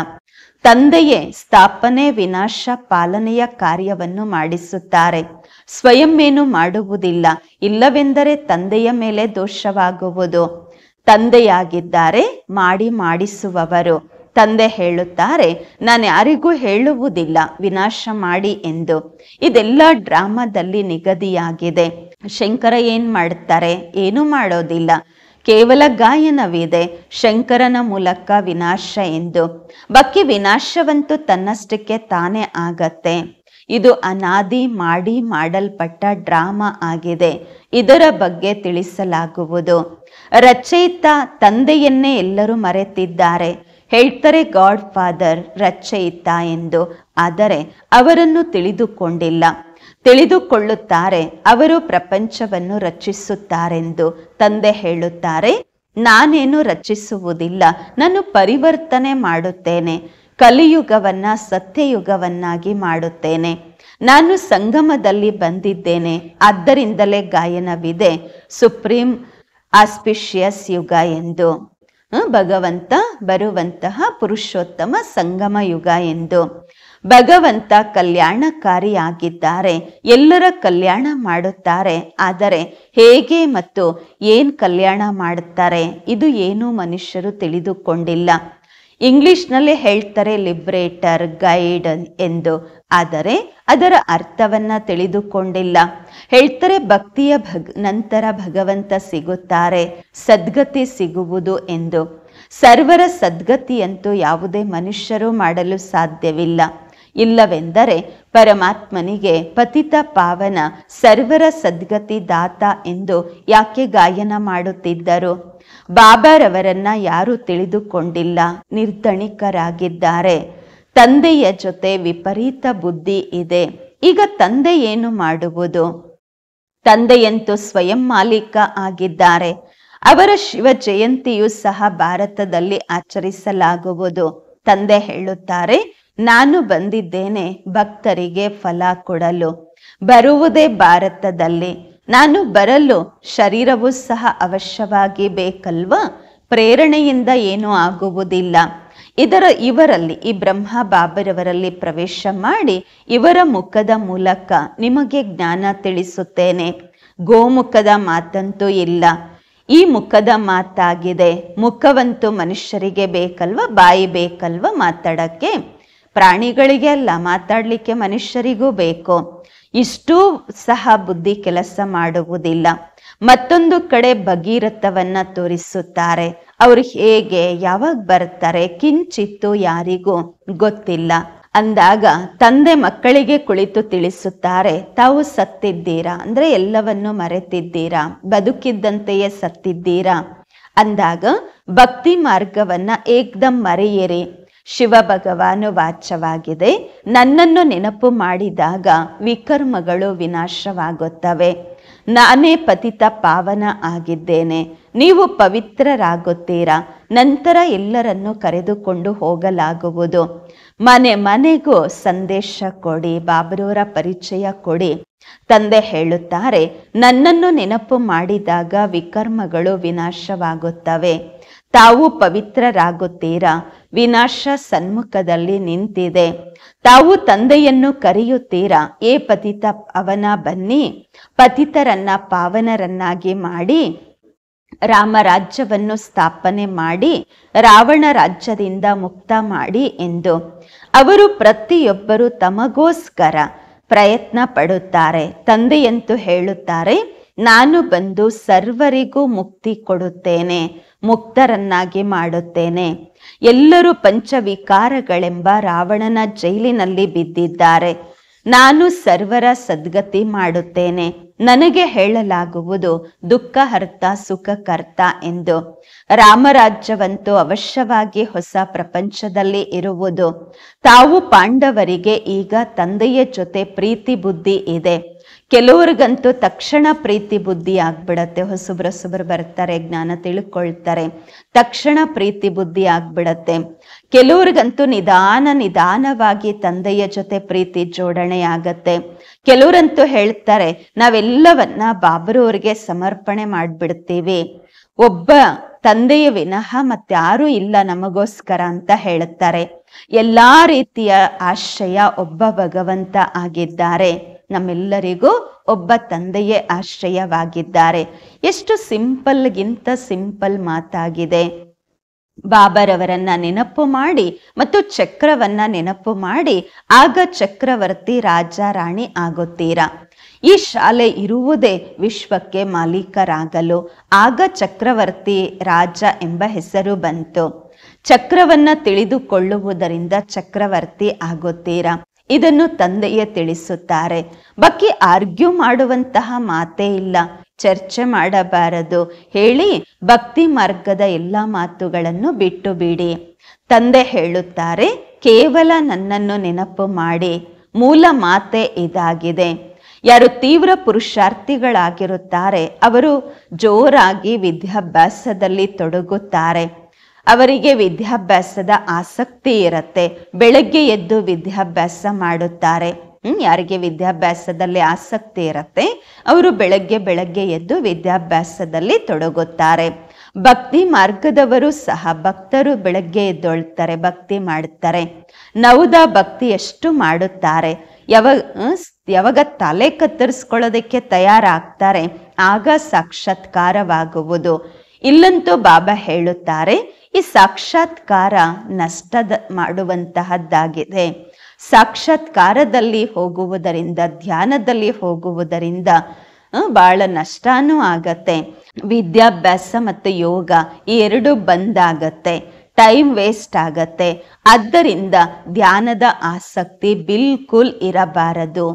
ತಂದೆಯೇ ಸ್ಥಾಪನೆ, ವಿನಾಶ, ಪಾಲನೆಯ ಕಾರ್ಯವನ್ನು ಮಾಡಿಸುತ್ತಾರೆ. ಸ್ವಯಂ ಏನು ಮಾಡುವುದಿಲ್ಲ. ಇಲ್ಲವೆಂದರೆ ತಂದೆಯ ಮೇಲೆ ದೋಷವಾಗುವುದು. ತಂದೆಯಾಗಿದ್ದಾರೆ ಮಾಡಿಸುವವರು. ತಂದೆ ಹೇಳುತ್ತಾರೆ, ನಾನು ಯಾರಿಗೂ ಹೇಳುವುದಿಲ್ಲ ವಿನಾಶ ಮಾಡಿ ಎಂದು. ಇದೆಲ್ಲ ಡ್ರಾಮಾದಲ್ಲಿ ನಿಗದಿಯಾಗಿದೆ. ಶಂಕರ ಏನ್ ಮಾಡ್ತಾರೆ? ಏನೂ ಮಾಡೋದಿಲ್ಲ. ಕೇವಲ ಗಾಯನವಿದೆ ಶಂಕರನ ಮೂಲಕ ವಿನಾಶ ಎಂದು. ಬಾಕಿ ವಿನಾಶವಂತೂ ತನ್ನಷ್ಟಕ್ಕೆ ತಾನೇ ಆಗತ್ತೆ. ಇದು ಅನಾದಿ ಮಾಡಲ್ಪಟ್ಟ ಡ್ರಾಮಾ ಆಗಿದೆ. ಇದರ ಬಗ್ಗೆ ತಿಳಿಸಲಾಗುವುದು. ರಚಯಿತ ತಂದೆಯನ್ನೇ ಎಲ್ಲರೂ ಮರೆತಿದ್ದಾರೆ. ಹೇಳ್ತಾರೆ ಗಾಡ್ ಫಾದರ್ ರಚಯಿತ ಎಂದು. ಆದರೆ ಅವರನ್ನು ತಿಳಿದುಕೊಳ್ಳುತ್ತಾರೆ ಅವರು ಪ್ರಪಂಚವನ್ನು ರಚಿಸುತ್ತಾರೆಂದು. ತಂದೆ ಹೇಳುತ್ತಾರೆ, ನಾನೇನು ರಚಿಸುವುದಿಲ್ಲ, ನಾನು ಪರಿವರ್ತನೆ ಮಾಡುತ್ತೇನೆ. ಕಲಿಯುಗವನ್ನ ಸತ್ಯಯುಗವನ್ನಾಗಿ ಮಾಡುತ್ತೇನೆ. ನಾನು ಸಂಗಮದಲ್ಲಿ ಬಂದಿದ್ದೇನೆ. ಆದ್ದರಿಂದಲೇ ಗಾಯನವಿದೆ ಸುಪ್ರೀಂ ಆಸ್ಪಿಷಿಯಸ್ ಯುಗ ಎಂದು. ಭಗವಂತ ಬರುವಂತಹ ಪುರುಷೋತ್ತಮ ಸಂಗಮ ಯುಗ ಎಂದು. ಭಗವಂತ ಕಲ್ಯಾಣಕಾರಿಯಾಗಿದ್ದಾರೆ, ಎಲ್ಲರ ಕಲ್ಯಾಣ ಮಾಡುತ್ತಾರೆ. ಆದರೆ ಹೇಗೆ ಮತ್ತು ಏನ್ ಕಲ್ಯಾಣ ಮಾಡುತ್ತಾರೆ ಇದು ಏನೂ ಮನುಷ್ಯರು ತಿಳಿದುಕೊಂಡಿಲ್ಲ. ಇಂಗ್ಲಿಷ್ನಲ್ಲಿ ಹೇಳ್ತಾರೆ ಲಿಬ್ರೇಟರ್, ಗೈಡ್ ಎಂದು, ಆದರೆ ಅದರ ಅರ್ಥವನ್ನ ತಿಳಿದುಕೊಂಡಿಲ್ಲ. ಹೇಳ್ತಾರೆ ಭಕ್ತಿಯ ನಂತರ ಭಗವಂತ ಸಿಗುತ್ತಾರೆ, ಸದ್ಗತಿ ಸಿಗುವುದು ಎಂದು. ಸರ್ವರ ಸದ್ಗತಿಯಂತೂ ಯಾವುದೇ ಮನುಷ್ಯರು ಮಾಡಲು ಸಾಧ್ಯವಿಲ್ಲ. ಇಲ್ಲವೆಂದರೆ ಪರಮಾತ್ಮನಿಗೆ ಪತಿತ ಪಾವನ ಸರ್ವರ ಸದ್ಗತಿ ದಾತ ಎಂದು ಯಾಕೆ ಗಾಯನ ಮಾಡುತ್ತಿದ್ದರು? ಬಾಬಾರವರನ್ನ ಯಾರು ತಿಳಿದುಕೊಂಡಿಲ್ಲ, ನಿರ್ಧಣಿಕರಾಗಿದ್ದಾರೆ. ತಂದೆಯ ಜೊತೆ ವಿಪರೀತ ಬುದ್ಧಿ ಇದೆ. ಈಗ ತಂದೆ ಏನು ಮಾಡುವುದು? ತಂದೆಯಂತೂ ಸ್ವಯಂ ಮಾಲೀಕ ಆಗಿದ್ದಾರೆ. ಅವರ ಶಿವ ಜಯಂತಿಯು ಸಹ ಭಾರತದಲ್ಲಿ ಆಚರಿಸಲಾಗುವುದು. ತಂದೆ ಹೇಳುತ್ತಾರೆ, ನಾನು ಬಂದಿದ್ದೇನೆ ಭಕ್ತರಿಗೆ ಫಲ ಕೊಡಲು. ಬರುವುದೇ ಭಾರತದಲ್ಲಿ. ನಾನು ಬರಲು ಶರೀರವೂ ಸಹ ಅವಶ್ಯವಾಗಿ ಬೇಕಲ್ವಾ? ಪ್ರೇರಣೆಯಿಂದ ಏನೂ ಆಗುವುದಿಲ್ಲ. ಇವರಲ್ಲಿ ಈ ಬ್ರಹ್ಮ ಬಾಬರವರಲ್ಲಿ ಪ್ರವೇಶ ಮಾಡಿ ಇವರ ಮುಖದ ಮೂಲಕ ನಿಮಗೆ ಜ್ಞಾನ ತಿಳಿಸುತ್ತೇನೆ. ಗೋಮುಖದ ಮಾತಂತೂ ಇಲ್ಲ, ಈ ಮುಖದ ಮಾತಾಗಿದೆ. ಮುಖವಂತೂ ಮನುಷ್ಯರಿಗೆ ಬೇಕಲ್ವ, ಬಾಯಿ ಬೇಕಲ್ವ ಮಾತಾಡಕ್ಕೆ? ಪ್ರಾಣಿಗಳಿಗೆ ಅಲ್ಲ, ಮಾತಾಡ್ಲಿಕ್ಕೆ ಮನುಷ್ಯರಿಗೂ ಬೇಕು. ಇಷ್ಟೂ ಸಹ ಬುದ್ಧಿ ಕೆಲಸ ಮಾಡುವುದಿಲ್ಲ. ಮತ್ತೊಂದು ಕಡೆ ಭಗೀರಥವನ್ನ ತೋರಿಸುತ್ತಾರೆ. ಅವರು ಹೇಗೆ ಯಾವಾಗ ಬರ್ತಾರೆ ಕಿಂಚಿತ್ತು ಯಾರಿಗೂ ಗೊತ್ತಿಲ್ಲ. ಅಂದಾಗ ತಂದೆ ಮಕ್ಕಳಿಗೆ ಕುಳಿತು ತಿಳಿಸುತ್ತಾರೆ, ತಾವು ಸತ್ತಿದ್ದೀರಾ ಅಂದ್ರೆ ಎಲ್ಲವನ್ನು ಮರೆತಿದ್ದೀರಾ, ಬದುಕಿದ್ದಂತೆಯೇ ಸತ್ತಿದ್ದೀರಾ. ಅಂದಾಗ ಭಕ್ತಿ ಮಾರ್ಗವನ್ನ ಏಕ್ದಮ್ ಮರೆಯಿರಿ. ಶಿವ ಭಗವಾನು ವಾಚ್ಯವಾಗಿದೆ, ನನ್ನನ್ನು ನೆನಪು ಮಾಡಿದಾಗ ವಿಕರ್ಮಗಳು ವಿನಾಶವಾಗುತ್ತವೆ. ನಾನೇ ಪತಿತ ಪಾವನ ಆಗಿದ್ದೇನೆ, ನೀವು ಪವಿತ್ರರಾಗುತ್ತೀರಾ. ನಂತರ ಎಲ್ಲರನ್ನು ಕರೆದುಕೊಂಡು ಹೋಗಲಾಗುವುದು. ಮನೆ ಮನೆಗೂ ಸಂದೇಶ ಕೊಡಿ, ಬಾಬರವರ ಪರಿಚಯ ಕೊಡಿ. ತಂದೆ ಹೇಳುತ್ತಾರೆ, ನನ್ನನ್ನು ನೆನಪು ಮಾಡಿದಾಗ ವಿಕರ್ಮಗಳು ವಿನಾಶವಾಗುತ್ತವೆ. ತಾವು ಪವಿತ್ರರಾಗುತ್ತೀರಾ. ವಿನಾಶ ಸನ್ಮುಖದಲ್ಲಿ ನಿಂತಿದೆ. ತಾವು ತಂದೆಯನ್ನು ಕರೆಯುತ್ತೀರಾ, ಏ ಪತಿತ ಅವನ ಬನ್ನಿ, ಪತಿತರನ್ನ ಪಾವನರನ್ನಾಗಿ ಮಾಡಿ ರಾಮರಾಜ್ಯವನ್ನು ಸ್ಥಾಪನೆ ಮಾಡಿ ರಾವಣ ರಾಜ್ಯದಿಂದ ಮುಕ್ತ ಮಾಡಿ ಎಂದು. ಅವರು ಪ್ರತಿಯೊಬ್ಬರು ತಮಗೋಸ್ಕರ ಪ್ರಯತ್ನ ಪಡುತ್ತಾರೆ. ತಂದೆಯಂತೂ ಹೇಳುತ್ತಾರೆ, ನಾನು ಬಂದು ಸರ್ವರಿಗೂ ಮುಕ್ತಿ ಕೊಡುತ್ತೇನೆ, ಮುಕ್ತರನ್ನಾಗಿ ಮಾಡುತ್ತೇನೆ. ಎಲ್ಲರೂ ಪಂಚವಿಕಾರಗಳೆಂಬ ರಾವಣನ ಜೈಲಿನಲ್ಲಿ ಬಿದ್ದಿದ್ದಾರೆ. ನಾನು ಸರ್ವರ ಸದ್ಗತಿ ಮಾಡುತ್ತೇನೆ. ನನಗೆ ಹೇಳಲಾಗುವುದು ದುಃಖಹರ್ತ ಸುಖಕರ್ತ ಎಂದು. ರಾಮರಾಜ್ಯವಂತೂ ಅವಶ್ಯವಾಗಿ ಹೊಸ ಪ್ರಪಂಚದಲ್ಲಿ ಇರುವುದು. ತಾವು ಪಾಂಡವರಿಗೆ ಈಗ ತಂದೆಯ ಜೊತೆ ಪ್ರೀತಿ ಬುದ್ಧಿ ಇದೆ. ಕೆಲವ್ರಿಗಂತೂ ತಕ್ಷಣ ಪ್ರೀತಿ ಬುದ್ಧಿ ಆಗ್ಬಿಡತ್ತೆ. ಹೊಸಬ್ರು ಬರ್ತಾರೆ, ಜ್ಞಾನ ತಿಳ್ಕೊಳ್ತಾರೆ, ತಕ್ಷಣ ಪ್ರೀತಿ ಬುದ್ಧಿ ಆಗ್ಬಿಡತ್ತೆ. ಕೆಲವ್ರಿಗಂತೂ ನಿಧಾನವಾಗಿ ತಂದೆಯ ಜೊತೆ ಪ್ರೀತಿ ಜೋಡಣೆ ಆಗತ್ತೆ. ಕೆಲವರಂತೂ ಹೇಳ್ತಾರೆ, ನಾವೆಲ್ಲವನ್ನ ಬಾಬರವರಿಗೆ ಸಮರ್ಪಣೆ ಮಾಡ್ಬಿಡ್ತೀವಿ, ಒಬ್ಬ ತಂದೆಯ ವಿನಃ ಮತ್ತಾರೂ ಇಲ್ಲ ನಮಗೋಸ್ಕರ ಅಂತ ಹೇಳುತ್ತಾರೆ. ಎಲ್ಲಾ ರೀತಿಯ ಆಶ್ರಯ ಒಬ್ಬ ಭಗವಂತ ಆಗಿದ್ದಾರೆ. ನಮ್ಮೆಲ್ಲರಿಗೂ ಒಬ್ಬ ತಂದೆಯೇ ಆಶ್ರಯವಾಗಿದ್ದಾರೆ. ಎಷ್ಟು ಸಿಂಪಲ್ಗಿಂತ ಸಿಂಪಲ್ ಮಾತಾಗಿದೆ. ಬಾಬರವರನ್ನ ನೆನಪು ಮಾಡಿ ಮತ್ತು ಚಕ್ರವನ್ನ ನೆನಪು ಮಾಡಿ ಆಗ ಚಕ್ರವರ್ತಿ ರಾಜ ರಾಣಿ ಆಗುತ್ತೀರಾ. ಈ ಶಾಲೆ ಇರುವುದೇ ವಿಶ್ವಕ್ಕೆ ಮಾಲೀಕರಾಗಲು. ಆಗ ಚಕ್ರವರ್ತಿ ರಾಜ ಎಂಬ ಹೆಸರು ಬಂತು. ಚಕ್ರವನ್ನ ತಿಳಿದುಕೊಳ್ಳುವುದರಿಂದ ಚಕ್ರವರ್ತಿ ಆಗುತ್ತೀರಾ. ಇದನ್ನು ತಂದೆಯೇ ತಿಳಿಸುತ್ತಾರೆ. ಬಾಕಿ ಆರ್ಗ್ಯೂ ಮಾಡುವಂತಹ ಮಾತೇ ಇಲ್ಲ, ಚರ್ಚೆ ಮಾಡಬಾರದು ಹೇಳಿ ಭಕ್ತಿ ಮಾರ್ಗದ ಎಲ್ಲ ಮಾತುಗಳನ್ನು ಬಿಟ್ಟು ಬಿಡಿ. ತಂದೆ ಹೇಳುತ್ತಾರೆ, ಕೇವಲ ನನ್ನನ್ನು ನೆನಪು ಮಾಡಿ. ಮೂಲ ಮಾತೆ ಇದಾಗಿದೆ. ಯಾರು ತೀವ್ರ ಪುರುಷಾರ್ಥಿಗಳಾಗಿರುತ್ತಾರೆ ಅವರು ಜೋರಾಗಿ ವಿದ್ಯಾಭ್ಯಾಸದಲ್ಲಿ ತೊಡಗುತ್ತಾರೆ. ಅವರಿಗೆ ವಿದ್ಯಾಭ್ಯಾಸದ ಆಸಕ್ತಿ ಇರುತ್ತೆ. ಬೆಳಗ್ಗೆ ಎದ್ದು ವಿದ್ಯಾಭ್ಯಾಸ ಮಾಡುತ್ತಾರೆ. ಯಾರಿಗೆ ವಿದ್ಯಾಭ್ಯಾಸದಲ್ಲಿ ಆಸಕ್ತಿ ಇರುತ್ತೆ ಅವರು ಬೆಳಗ್ಗೆ ಎದ್ದು ವಿದ್ಯಾಭ್ಯಾಸದಲ್ಲಿ ತೊಡಗುತ್ತಾರೆ. ಭಕ್ತಿ ಮಾರ್ಗದವರು ಸಹ ಭಕ್ತರು ಬೆಳಗ್ಗೆ ಎದ್ದೊಳ್ತಾರೆ, ಭಕ್ತಿ ಮಾಡುತ್ತಾರೆ. ನವದ ಭಕ್ತಿ ಎಷ್ಟು ಮಾಡುತ್ತಾರೆ, ಯಾವಾಗ ತಲೆ ಕತ್ತರಿಸ್ಕೊಳ್ಳೋದಕ್ಕೆ ತಯಾರಾಗ್ತಾರೆ ಆಗ ಸಾಕ್ಷಾತ್ಕಾರವಾಗುವುದು. ಇಲ್ಲಂತೂ ಬಾಬಾ ಹೇಳುತ್ತಾರೆ, ಈ ಸಾಕ್ಷಾತ್ಕಾರ ನಷ್ಟದ ಮಾಡುವಂತಹದ್ದಾಗಿದೆ. ಸಾಕ್ಷಾತ್ಕಾರದಲ್ಲಿ ಹೋಗುವುದರಿಂದ, ಧ್ಯಾನದಲ್ಲಿ ಹೋಗುವುದರಿಂದ ಬಹಳ ನಷ್ಟನೂ ಆಗತ್ತೆ. ವಿದ್ಯಾಭ್ಯಾಸ ಮತ್ತು ಯೋಗ ಈ ಎರಡು ಬಂದಾಗತ್ತೆ, ಟೈಮ್ ವೇಸ್ಟ್ ಆಗತ್ತೆ. ಆದ್ದರಿಂದ ಧ್ಯಾನದ ಆಸಕ್ತಿ ಬಿಲ್ಕುಲ್ ಇರಬಾರದು.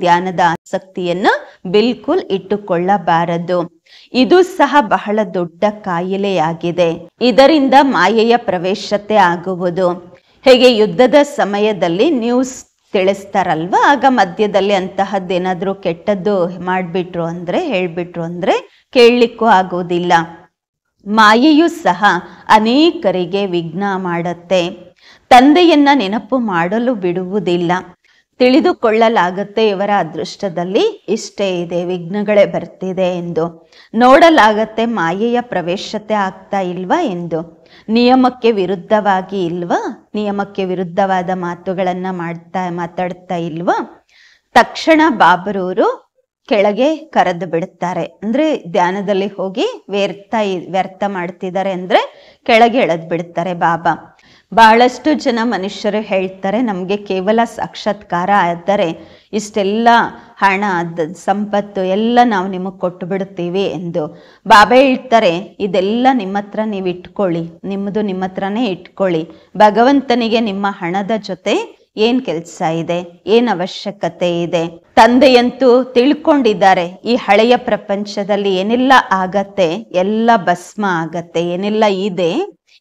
ಧ್ಯಾನದ ಆಸಕ್ತಿಯನ್ನು ಬಿಲ್ಕುಲ್ ಇಟ್ಟುಕೊಳ್ಳಬಾರದು. ಇದು ಸಹ ಬಹಳ ದೊಡ್ಡ ಕಾಯಿಲೆಯಾಗಿದೆ. ಇದರಿಂದ ಮಾಯೆಯ ಪ್ರವೇಶತೆ ಆಗುವುದು. ಹೇಗೆ ಯುದ್ಧದ ಸಮಯದಲ್ಲಿ ನ್ಯೂಸ್ ತಿಳಿಸ್ತಾರಲ್ವ, ಆಗ ಮಧ್ಯದಲ್ಲಿ ಅಂತಹದ್ದೇನಾದ್ರೂ ಕೆಟ್ಟದ್ದು ಮಾಡಿಬಿಟ್ರು ಅಂದ್ರೆ, ಹೇಳ್ಬಿಟ್ರು ಅಂದ್ರೆ ಕೇಳಲಿಕ್ಕೂ ಆಗೋದಿಲ್ಲ. ಮಾಯೆಯೂ ಸಹ ಅನೇಕರಿಗೆ ವಿಘ್ನ ಮಾಡುತ್ತೆ. ತಂದೆಯನ್ನ ನೆನಪು ಮಾಡಲು ಬಿಡುವುದಿಲ್ಲ. ತಿಳಿದುಕೊಳ್ಳಲಾಗುತ್ತೆ ಇವರ ಅದೃಷ್ಟದಲ್ಲಿ ಇಷ್ಟೇ ಇದೆ, ವಿಘ್ನಗಳೇ ಬರ್ತಿದೆ ಎಂದು. ನೋಡಲಾಗತ್ತೆ ಮಾಯೆಯ ಪ್ರವೇಶತೆ ಆಗ್ತಾ ಇಲ್ವಾ ಎಂದು. ನಿಯಮಕ್ಕೆ ವಿರುದ್ಧವಾಗಿ ಇಲ್ವಾ, ನಿಯಮಕ್ಕೆ ವಿರುದ್ಧವಾದ ಮಾತುಗಳನ್ನ ಮಾತಾಡ್ತಾ ಇಲ್ವಾ. ತಕ್ಷಣ ಬಾಬರವರು ಕೆಳಗೆ ಕರೆದು ಬಿಡುತ್ತಾರೆ. ಅಂದ್ರೆ ಧ್ಯಾನದಲ್ಲಿ ಹೋಗಿ ವ್ಯರ್ಥ ಮಾಡ್ತಿದ್ದಾರೆ ಅಂದ್ರೆ ಕೆಳಗೆ ಎಳೆದು ಬಿಡ್ತಾರೆ ಬಾಬಾ. ಬಹಳಷ್ಟು ಜನ ಮನುಷ್ಯರು ಹೇಳ್ತಾರೆ, ನಮಗೆ ಕೇವಲ ಸಾಕ್ಷಾತ್ಕಾರ ಆದರೆ ಇಷ್ಟೆಲ್ಲ ಹಣ ಸಂಪತ್ತು ಎಲ್ಲ ನಾವು ನಿಮಗೆ ಕೊಟ್ಟು ಬಿಡ್ತೀವಿ ಎಂದು. ಬಾಬಾ ಹೇಳ್ತಾರೆ, ಇದೆಲ್ಲ ನಿಮ್ಮ ಹತ್ರ ನೀವು ಇಟ್ಕೊಳ್ಳಿ, ನಿಮ್ಮದು ನಿಮ್ಮ ಹತ್ರನೇ ಇಟ್ಕೊಳ್ಳಿ. ಭಗವಂತನಿಗೆ ನಿಮ್ಮ ಹಣದ ಜೊತೆ ಏನ್ ಕೆಲಸ ಇದೆ, ಏನ್ ಅವಶ್ಯಕತೆ ಇದೆ. ತಂದೆಯಂತೂ ತಿಳ್ಕೊಂಡಿದ್ದಾರೆ, ಈ ಹಳೆಯ ಪ್ರಪಂಚದಲ್ಲಿ ಏನೆಲ್ಲ ಆಗತ್ತೆ ಎಲ್ಲ ಭಸ್ಮ ಆಗತ್ತೆ, ಏನೆಲ್ಲ ಇದೆ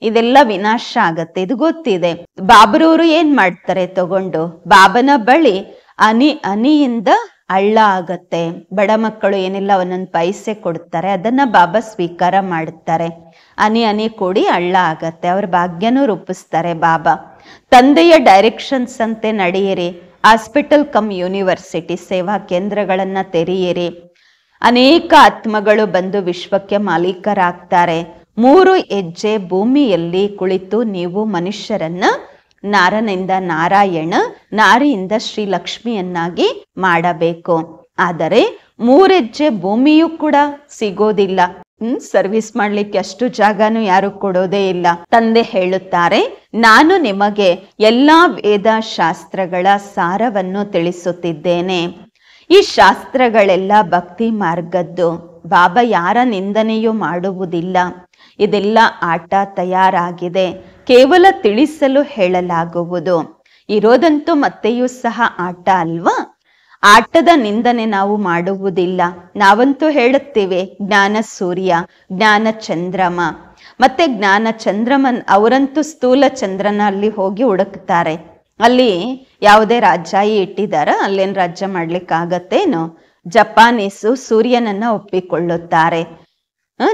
ಇದೆಲ್ಲ ವಿನಾಶ ಆಗತ್ತೆ, ಇದು ಗೊತ್ತಿದೆ. ಬಾಬರವರು ಏನ್ ಮಾಡ್ತಾರೆ, ತಗೊಂಡು ಬಾಬನ ಬಳಿ ಅನಿಯಿಂದ ಹಳ್ಳ ಆಗತ್ತೆ. ಬಡ ಮಕ್ಕಳು ಏನೆಲ್ಲ ಒಂದೊಂದು ಪೈಸೆ ಕೊಡ್ತಾರೆ, ಅದನ್ನ ಬಾಬಾ ಸ್ವೀಕಾರ ಮಾಡುತ್ತಾರೆ. ಹನಿ ಕೂಡಿ ಹಳ್ಳ ಆಗತ್ತೆ. ಅವ್ರ ಭಾಗ್ಯನೂ ರೂಪಿಸ್ತಾರೆ ಬಾಬಾ. ತಂದೆಯ ಡೈರೆಕ್ಷನ್ಸ್ ಅಂತೆ ನಡೆಯಿರಿ. ಹಾಸ್ಪಿಟಲ್ ಕಮ್ ಯೂನಿವರ್ಸಿಟಿ ಸೇವಾ ಕೇಂದ್ರಗಳನ್ನ ತೆರೆಯಿರಿ. ಅನೇಕ ಆತ್ಮಗಳು ಬಂದು ವಿಶ್ವಕ್ಕೆ ಮಾಲೀಕರಾಗ್ತಾರೆ. 3 ಹೆಜ್ಜೆ ಭೂಮಿಯಲ್ಲಿ ಕುಳಿತು ನೀವು ಮನುಷ್ಯರನ್ನ ನಾರನಿಂದ ನಾರಾಯಣ, ನಾರಿಯಿಂದ ಶ್ರೀ ಲಕ್ಷ್ಮಿಯನ್ನಾಗಿ ಮಾಡಬೇಕು. ಆದರೆ 3 ಹೆಜ್ಜೆ ಭೂಮಿಯೂ ಕೂಡ ಸಿಗೋದಿಲ್ಲ. ಸರ್ವಿಸ್ ಮಾಡ್ಲಿಕ್ಕೆ ಅಷ್ಟು ಜಾಗನೂ ಯಾರು ಕೊಡೋದೇ ಇಲ್ಲ. ತಂದೆ ಹೇಳುತ್ತಾರೆ, ನಾನು ನಿಮಗೆ ಎಲ್ಲಾ ವೇದ ಶಾಸ್ತ್ರಗಳ ಸಾರವನ್ನು ತಿಳಿಸುತ್ತಿದ್ದೇನೆ. ಈ ಶಾಸ್ತ್ರಗಳೆಲ್ಲ ಭಕ್ತಿ ಮಾರ್ಗದ್ದು. ಬಾಬಾ ಯಾರ ನಿಂದನೆಯೂ ಮಾಡುವುದಿಲ್ಲ. ಇದೆಲ್ಲ ಆಟ ತಯಾರಾಗಿದೆ, ಕೇವಲ ತಿಳಿಸಲು ಹೇಳಲಾಗುವುದು. ಇರೋದಂತೂ ಮತ್ತೆಯೂ ಸಹ ಆಟ ಅಲ್ವಾ. ಆಟದ ನಿಂದನೆ ನಾವು ಮಾಡುವುದಿಲ್ಲ. ನಾವಂತೂ ಹೇಳುತ್ತೇವೆ ಜ್ಞಾನ ಸೂರ್ಯ, ಜ್ಞಾನ ಚಂದ್ರಮ. ಮತ್ತೆ ಜ್ಞಾನ ಚಂದ್ರಮನ್ ಅವರಂತೂ ಸ್ಥೂಲ ಚಂದ್ರನ ಅಲ್ಲಿ ಹೋಗಿ ಹುಡುಕ್ತಾರೆ. ಅಲ್ಲಿ ಯಾವುದೇ ರಾಜ್ಯ ಇಟ್ಟಿದಾರ, ಅಲ್ಲೇನ್ ರಾಜ್ಯ ಮಾಡ್ಲಿಕ್ಕಾಗತ್ತೇನೋ. ಜಪಾನೀಸು ಸೂರ್ಯನನ್ನ ಒಪ್ಪಿಕೊಳ್ಳುತ್ತಾರೆ.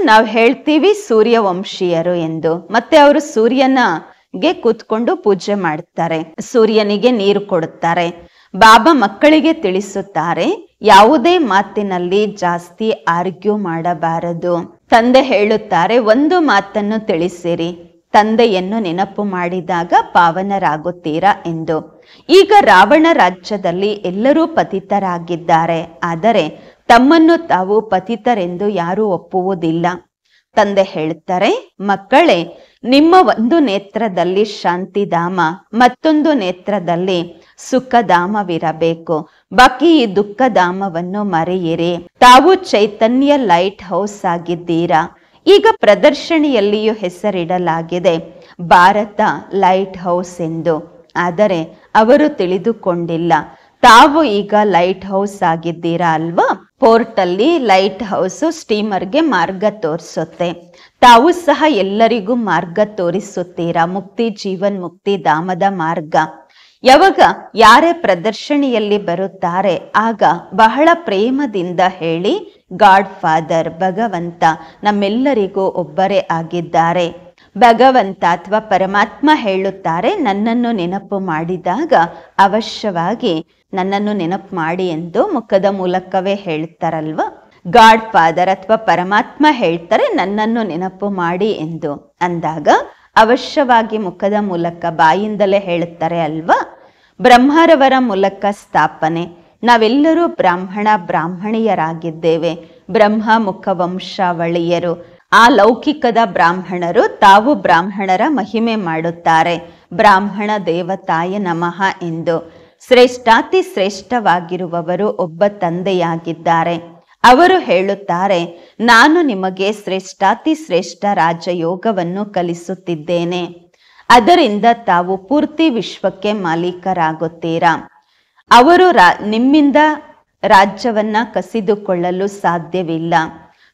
ನಾವು ಹೇಳ್ತೀವಿ ಸೂರ್ಯವಂಶೀಯರು ಎಂದು. ಮತ್ತೆ ಅವರು ಸೂರ್ಯನಿಗೆ ಕೂತ್ಕೊಂಡು ಪೂಜೆ ಮಾಡ್ತಾರೆ, ಸೂರ್ಯನಿಗೆ ನೀರು ಕೊಡುತ್ತಾರೆ. ಬಾಬಾ ಮಕ್ಕಳಿಗೆ ತಿಳಿಸುತ್ತಾರೆ, ಯಾವುದೇ ಮಾತಿನಲ್ಲಿ ಜಾಸ್ತಿ ಆರ್ಗ್ಯೂ ಮಾಡಬಾರದು. ತಂದೆ ಹೇಳುತ್ತಾರೆ, ಒಂದು ಮಾತನ್ನು ತಿಳಿಸಿರಿ, ತಂದೆಯನ್ನು ನೆನಪು ಮಾಡಿದಾಗ ಪಾವನರಾಗುತ್ತೀರಾ ಎಂದು. ಈಗ ರಾವಣ ರಾಜ್ಯದಲ್ಲಿ ಎಲ್ಲರೂ ಪತಿತರಾಗಿದ್ದಾರೆ, ಆದರೆ ತಮ್ಮನ್ನು ತಾವು ಪತಿತರೆಂದು ಯಾರೂ ಒಪ್ಪುವುದಿಲ್ಲ. ತಂದೆ ಹೇಳ್ತಾರೆ, ಮಕ್ಕಳೇ, ನಿಮ್ಮ ಒಂದು ನೇತ್ರದಲ್ಲಿ ಶಾಂತಿಧಾಮ, ಮತ್ತೊಂದು ನೇತ್ರದಲ್ಲಿ ಸುಖಧಾಮವಿರಬೇಕು. ಬಾಕಿ ಈ ದುಃಖಧಾಮವನ್ನು ಮರೆಯಿರಿ. ತಾವು ಚೈತನ್ಯ ಲೈಟ್ ಹೌಸ್ ಆಗಿದ್ದೀರಾ. ಈಗ ಪ್ರದರ್ಶನಿಯಲ್ಲಿಯೂ ಹೆಸರಿಡಲಾಗಿದೆ ಭಾರತ ಲೈಟ್ ಹೌಸ್ ಎಂದು. ಆದರೆ ಅವರು ತಿಳಿದುಕೊಂಡಿಲ್ಲ, ತಾವು ಈಗ ಲೈಟ್ ಹೌಸ್ ಆಗಿದ್ದೀರಾ ಅಲ್ವಾ. ಪೋರ್ಟ್ ಅಲ್ಲಿ ಲೈಟ್ ಹೌಸ್ ಸ್ಟೀಮರ್ಗೆ ಮಾರ್ಗ ತೋರಿಸುತ್ತೆ. ತಾವು ಸಹ ಎಲ್ಲರಿಗೂ ಮಾರ್ಗ ತೋರಿಸುತ್ತೀರಾ, ಮುಕ್ತಿ ಜೀವನ್ ಮುಕ್ತಿ ಧಾಮದ ಮಾರ್ಗ. ಯಾವಾಗ ಯಾರೇ ಪ್ರದರ್ಶನಿಯಲ್ಲಿ ಬರುತ್ತಾರೆ ಆಗ ಬಹಳ ಪ್ರೇಮದಿಂದ ಹೇಳಿ, ಗಾಡ್ ಫಾದರ್ ಭಗವಂತ ನಮ್ಮೆಲ್ಲರಿಗೂ ಒಬ್ಬರೇ ಆಗಿದ್ದಾರೆ. ಭಗವಂತ ಅಥವಾ ಪರಮಾತ್ಮ ಹೇಳುತ್ತಾರೆ, ನನ್ನನ್ನು ನೆನಪು ಮಾಡಿದಾಗ ಅವಶ್ಯವಾಗಿ ನನ್ನನ್ನು ನೆನಪು ಮಾಡಿ ಎಂದು ಮುಖದ ಮೂಲಕವೇ ಹೇಳ್ತಾರಲ್ವ. ಗಾಡ್ ಫಾದರ್ ಅಥವಾ ಪರಮಾತ್ಮ ಹೇಳ್ತಾರೆ ನನ್ನನ್ನು ನೆನಪು ಮಾಡಿ ಎಂದು ಅಂದಾಗ ಅವಶ್ಯವಾಗಿ ಮುಖದ ಮೂಲಕ ಬಾಯಿಂದಲೇ ಹೇಳುತ್ತಾರೆ ಅಲ್ವಾ. ಬ್ರಹ್ಮರವರ ಮೂಲಕ ಸ್ಥಾಪನೆ. ನಾವೆಲ್ಲರೂ ಬ್ರಾಹ್ಮಣಿಯರಾಗಿದ್ದೇವೆ. ಬ್ರಹ್ಮ ಮುಖ ವಂಶಾವಳಿಯರು. ಆ ಲೌಕಿಕದ ಬ್ರಾಹ್ಮಣರು ತಾವು ಬ್ರಾಹ್ಮಣರ ಮಹಿಮೆ ಮಾಡುತ್ತಾರೆ. ಬ್ರಾಹ್ಮಣ ದೇವತಾಯ ನಮಃ ಎಂದು. ಶ್ರೇಷ್ಠಾತಿ ಶ್ರೇಷ್ಠವಾಗಿರುವವರು ಒಬ್ಬ ತಂದೆಯಾಗಿದ್ದಾರೆ. ಅವರು ಹೇಳುತ್ತಾರೆ, ನಾನು ನಿಮಗೆ ಶ್ರೇಷ್ಠಾತಿ ಶ್ರೇಷ್ಠ ರಾಜಯೋಗವನ್ನು ಕಲಿಸುತ್ತಿದ್ದೇನೆ. ಅದರಿಂದ ತಾವು ಪೂರ್ತಿ ವಿಶ್ವಕ್ಕೆ ಮಾಲೀಕರಾಗುತ್ತೀರಾ. ಅವರು ನಿಮ್ಮಿಂದ ರಾಜ್ಯವನ್ನ ಕಸಿದುಕೊಳ್ಳಲು ಸಾಧ್ಯವಿಲ್ಲ.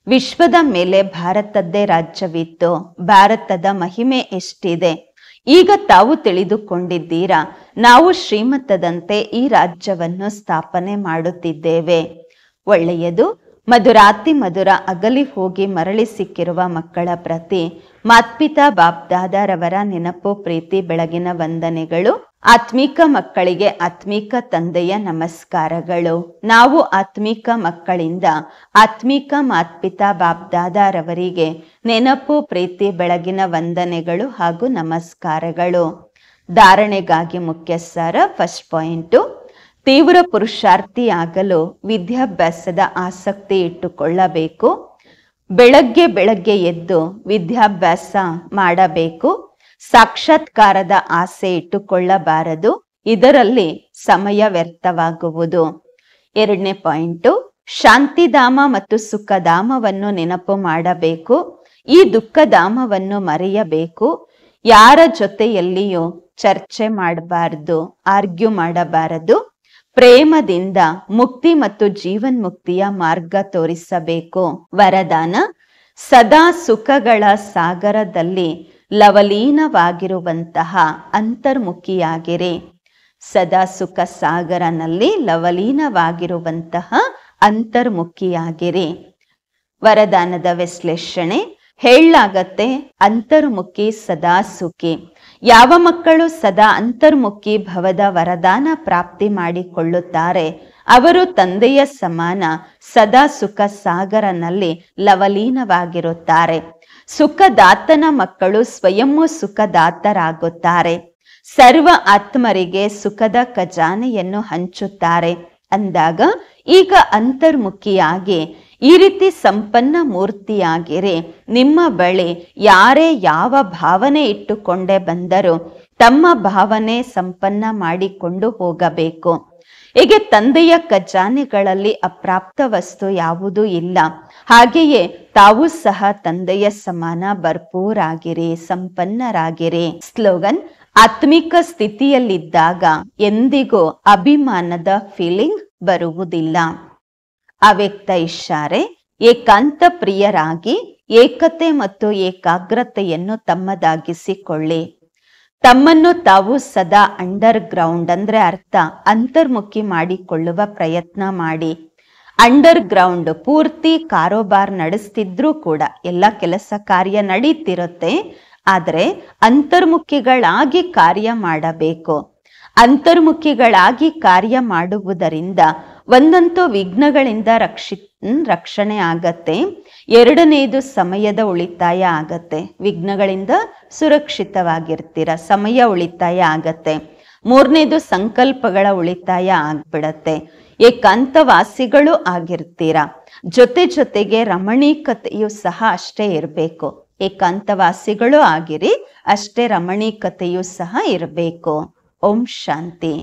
ವಿಶ್ವದ ಮೇಲೆ ಭಾರತದ್ದೇ ರಾಜ್ಯವಿತ್ತು. ಭಾರತದ ಮಹಿಮೆ ಎಷ್ಟಿದೆ ಈಗ ತಾವು ತಿಳಿದುಕೊಂಡಿದ್ದೀರಾ. ನಾವು ಶ್ರೀಮತದಂತೆ ಈ ರಾಜ್ಯವನ್ನು ಸ್ಥಾಪನೆ ಮಾಡುತ್ತಿದ್ದೇವೆ. ಒಳ್ಳೆಯದು. ಮಧುರಾತಿ ಮಧುರ ಅಗಲಿ ಹೋಗಿ ಮರಳಿ ಸಿಕ್ಕಿರುವ ಮಕ್ಕಳ ಪ್ರತಿ ಮಾತ್ಪಿತಾ ಬಾಪ್ದಾದರವರ ನೆನಪು, ಪ್ರೀತಿ, ಬೆಳಗಿನ ವಂದನೆಗಳು. ಆತ್ಮೀಕ ಮಕ್ಕಳಿಗೆ ಆತ್ಮೀಕ ತಂದೆಯ ನಮಸ್ಕಾರಗಳು. ನಾವು ಆತ್ಮೀಕ ಮಕ್ಕಳಿಂದ ಆತ್ಮೀಕ ಮಾತ್ಪಿತಾ ಬಾಪ್ದಾದರವರಿಗೆ ನೆನಪು, ಪ್ರೀತಿ, ಬೆಳಗಿನ ವಂದನೆಗಳು ಹಾಗೂ ನಮಸ್ಕಾರಗಳು. ಧಾರಣೆಗಾಗಿ ಮುಖ್ಯ ಸಾರ. ಫಸ್ಟ್ ಪಾಯಿಂಟು, ತೀವ್ರ ಪುರುಷಾರ್ಥಿಯಾಗಲು ವಿದ್ಯಾಭ್ಯಾಸದ ಆಸಕ್ತಿ ಇಟ್ಟುಕೊಳ್ಳಬೇಕು. ಬೆಳಗ್ಗೆ ಎದ್ದು ವಿದ್ಯಾಭ್ಯಾಸ ಮಾಡಬೇಕು. ಸಾಕ್ಷಾತ್ಕಾರದ ಆಸೆ ಇಟ್ಟುಕೊಳ್ಳಬಾರದು. ಇದರಲ್ಲಿ ಸಮಯ ವ್ಯರ್ಥವಾಗುವುದು. ಎರಡನೇ ಪಾಯಿಂಟು, ಶಾಂತಿಧಾಮ ಮತ್ತು ಸುಖಧಾಮವನ್ನು ನೆನಪು ಮಾಡಬೇಕು. ಈ ದುಃಖಧಾಮವನ್ನು ಮರೆಯಬೇಕು. ಯಾರ ಜೊತೆಯಲ್ಲಿಯೂ ಚರ್ಚೆ ಮಾಡಬಾರದು, ಆರ್ಗ್ಯೂ ಮಾಡಬಾರದು. ಪ್ರೇಮದಿಂದ ಮುಕ್ತಿ ಮತ್ತು ಜೀವನ್ಮುಕ್ತಿಯ ಮಾರ್ಗ ತೋರಿಸಬೇಕು. ವರದಾನ: ಸದಾ ಸುಖಗಳ ಸಾಗರದಲ್ಲಿ ಲವಲೀನವಾಗಿರುವಂತಹ ಅಂತರ್ಮುಖಿಯಾಗಿರಿ. ಸದಾ ಸುಖ ಸಾಗರನಲ್ಲಿ ಲವಲೀನವಾಗಿರುವಂತಹ ಅಂತರ್ಮುಖಿಯಾಗಿರಿ. ವರದಾನದ ವಿಶ್ಲೇಷಣೆ. ಹೇಳಲಾಗತ್ತೆ, ಅಂತರ್ಮುಖಿ ಸದಾ ಸುಖಿ. ಯಾವ ಮಕ್ಕಳು ಸದಾ ಅಂತರ್ಮುಖಿ ಭವದ ವರದಾನ ಪ್ರಾಪ್ತಿ ಮಾಡಿಕೊಳ್ಳುತ್ತಾರೆ ಅವರು ತಂದೆಯ ಸಮಾನ ಸದಾ ಸುಖ ಸಾಗರನಲ್ಲಿ ಲವಲೀನವಾಗಿರುತ್ತಾರೆ. ಸುಖದಾತನ ಮಕ್ಕಳು ಸ್ವಯಂ ಸುಖದಾತರಾಗುತ್ತಾರೆ. ಸರ್ವ ಆತ್ಮರಿಗೆ ಸುಖದ ಖಜಾನೆಯನ್ನು ಹಂಚುತ್ತಾರೆ. ಅಂದಾಗ ಈಗ ಅಂತರ್ಮುಖಿಯಾಗಿ ಈ ರೀತಿ ಸಂಪನ್ನ ಮೂರ್ತಿಯಾಗಿರಿ. ನಿಮ್ಮ ಬಳಿ ಯಾರೇ ಯಾವ ಭಾವನೆ ಇಟ್ಟುಕೊಂಡೇ ಬಂದರೂ ತಮ್ಮ ಭಾವನೆ ಸಂಪನ್ನ ಮಾಡಿಕೊಂಡು ಹೋಗಬೇಕು. ಹೀಗೆ ತಂದೆಯ ಖಜಾನೆಗಳಲ್ಲಿ ಅಪ್ರಾಪ್ತ ವಸ್ತು ಯಾವುದೂ ಇಲ್ಲ. ಹಾಗೆಯೇ ತಾವು ಸಹ ತಂದೆಯ ಸಮಾನ ಭರ್ಪೂರಾಗಿರಿ, ಸಂಪನ್ನರಾಗಿರಿ. ಸ್ಲೋಗನ್: ಆತ್ಮಿಕ ಸ್ಥಿತಿಯಲ್ಲಿದ್ದಾಗ ಎಂದಿಗೂ ಅಭಿಮಾನದ ಫೀಲಿಂಗ್ ಬರುವುದಿಲ್ಲ. ಅವ್ಯಕ್ತ ಇಶಾರೆ: ಏಕಾಂತ ಪ್ರಿಯರಾಗಿ ಏಕತೆ ಮತ್ತು ಏಕಾಗ್ರತೆಯನ್ನು ತಮ್ಮದಾಗಿಸಿಕೊಳ್ಳಿ. ತಮ್ಮನ್ನು ತಾವು ಸದಾ ಅಂಡರ್ ಗ್ರೌಂಡ್ ಅಂದ್ರೆ ಅರ್ಥ ಅಂತರ್ಮುಖಿ ಮಾಡಿಕೊಳ್ಳುವ ಪ್ರಯತ್ನ ಮಾಡಿ. ಅಂಡರ್ ಗ್ರೌಂಡ್ ಪೂರ್ತಿ ಕಾರೋಬಾರ್ ನಡೆಸ್ತಿದ್ರೂ ಕೂಡ ಎಲ್ಲ ಕೆಲಸ ಕಾರ್ಯ ನಡೀತಿರುತ್ತೆ. ಆದರೆ ಅಂತರ್ಮುಖಿಗಳಾಗಿ ಕಾರ್ಯ ಮಾಡಬೇಕು. ಅಂತರ್ಮುಖಿಗಳಾಗಿ ಕಾರ್ಯ ಮಾಡುವುದರಿಂದ ಒಂದಂತೂ ವಿಘ್ನಗಳಿಂದ ರಕ್ಷಣೆ ಆಗತ್ತೆ. ಎರಡನೆಯದು ಸಮಯದ ಉಳಿತಾಯ ಆಗತ್ತೆ. ವಿಘ್ನಗಳಿಂದ ಸುರಕ್ಷಿತವಾಗಿರ್ತೀರ, ಸಮಯ ಉಳಿತಾಯ ಆಗತ್ತೆ. ಮೂರನೇದು ಸಂಕಲ್ಪಗಳ ಉಳಿತಾಯ ಆಗ್ಬಿಡತ್ತೆ. ಏಕಾಂತವಾಸಿಗಳು ಆಗಿರ್ತೀರ. ಜೊತೆಗೆ ರಮಣೀಕತೆಯು ಸಹ ಅಷ್ಟೇ ಇರಬೇಕು. ಏಕಾಂತವಾಸಿಗಳು ಆಗಿರಿ, ಅಷ್ಟೇ ರಮಣೀಕತೆಯು ಸಹ ಇರಬೇಕು. ಓಂ ಶಾಂತಿ.